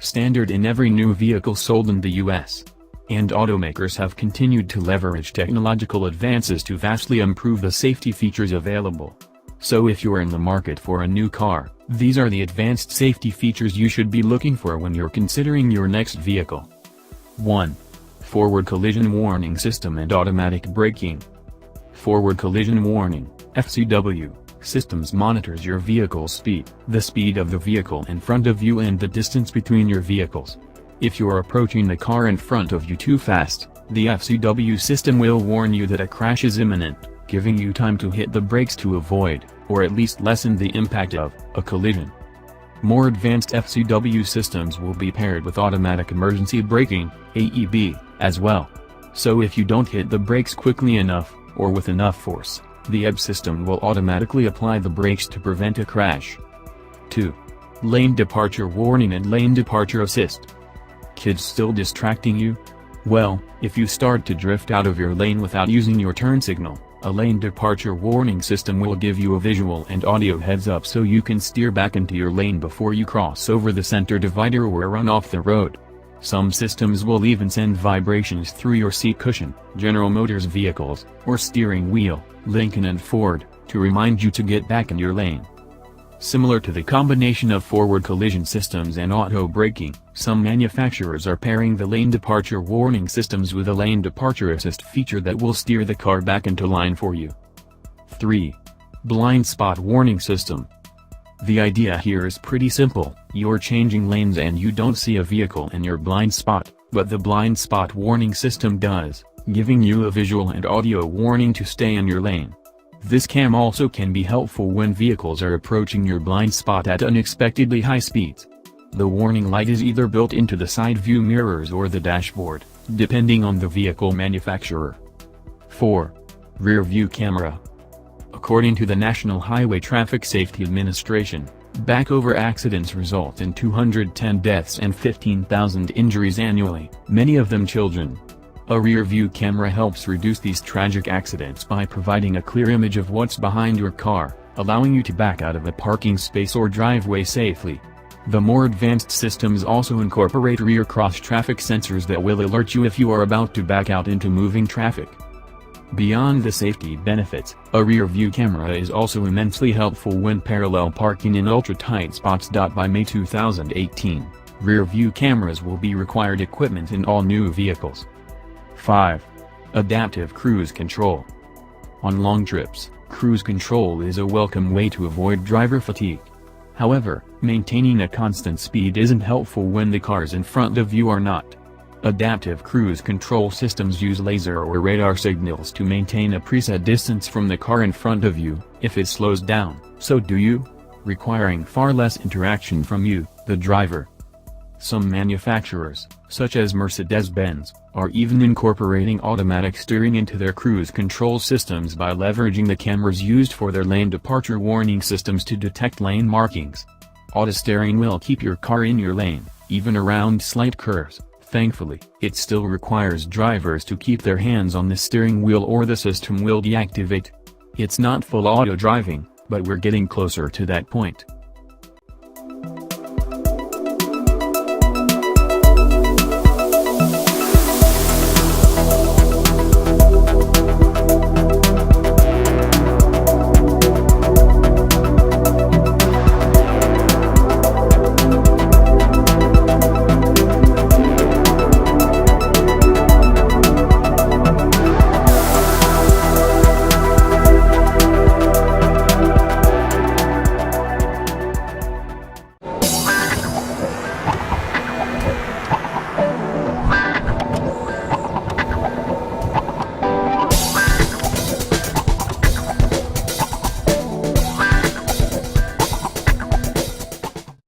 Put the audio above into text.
standard in every new vehicle sold in the US. And automakers have continued to leverage technological advances to vastly improve the safety features available. So if you're in the market for a new car, these are the advanced safety features you should be looking for when you're considering your next vehicle. 1. Forward collision warning system and automatic braking. Forward collision warning, FCW, systems monitors your vehicle's speed, the speed of the vehicle in front of you and the distance between your vehicles. If you are approaching the car in front of you too fast, the FCW system will warn you that a crash is imminent, giving you time to hit the brakes to avoid, or at least lessen the impact of, a collision. More advanced FCW systems will be paired with automatic emergency braking, AEB, as well. So if you don't hit the brakes quickly enough, or with enough force, the AEB system will automatically apply the brakes to prevent a crash. 2. Lane departure warning and lane departure assist. Kids still distracting you? Well, if you start to drift out of your lane without using your turn signal, a lane departure warning system will give you a visual and audio heads-up so you can steer back into your lane before you cross over the center divider or run off the road. Some systems will even send vibrations through your seat cushion, General Motors vehicles, or steering wheel, Lincoln and Ford, to remind you to get back in your lane. Similar to the combination of forward collision systems and auto braking, some manufacturers are pairing the lane departure warning systems with a lane departure assist feature that will steer the car back into line for you. 3. Blind spot warning system. The idea here is pretty simple. You're changing lanes and you don't see a vehicle in your blind spot, but the blind spot warning system does, giving you a visual and audio warning to stay in your lane. This cam also can be helpful when vehicles are approaching your blind spot at unexpectedly high speeds. The warning light is either built into the side view mirrors or the dashboard, depending on the vehicle manufacturer. 4. Rear view camera. According to the National Highway Traffic Safety Administration, backover accidents result in 210 deaths and 15,000 injuries annually, many of them children. A rear-view camera helps reduce these tragic accidents by providing a clear image of what's behind your car, allowing you to back out of a parking space or driveway safely. The more advanced systems also incorporate rear cross-traffic sensors that will alert you if you are about to back out into moving traffic. Beyond the safety benefits, a rear-view camera is also immensely helpful when parallel parking in ultra-tight spots. By May 2018, rear-view cameras will be required equipment in all new vehicles. 5. Adaptive cruise control. On long trips, cruise control is a welcome way to avoid driver fatigue. However, maintaining a constant speed isn't helpful when the cars in front of you are not. Adaptive cruise control systems use laser or radar signals to maintain a preset distance from the car in front of you. If it slows down, so do you, requiring far less interaction from you, the driver. Some manufacturers, such as Mercedes-Benz, are even incorporating automatic steering into their cruise control systems by leveraging the cameras used for their lane departure warning systems to detect lane markings. Auto steering will keep your car in your lane, even around slight curves. Thankfully, it still requires drivers to keep their hands on the steering wheel or the system will deactivate. It's not full auto driving, but we're getting closer to that point.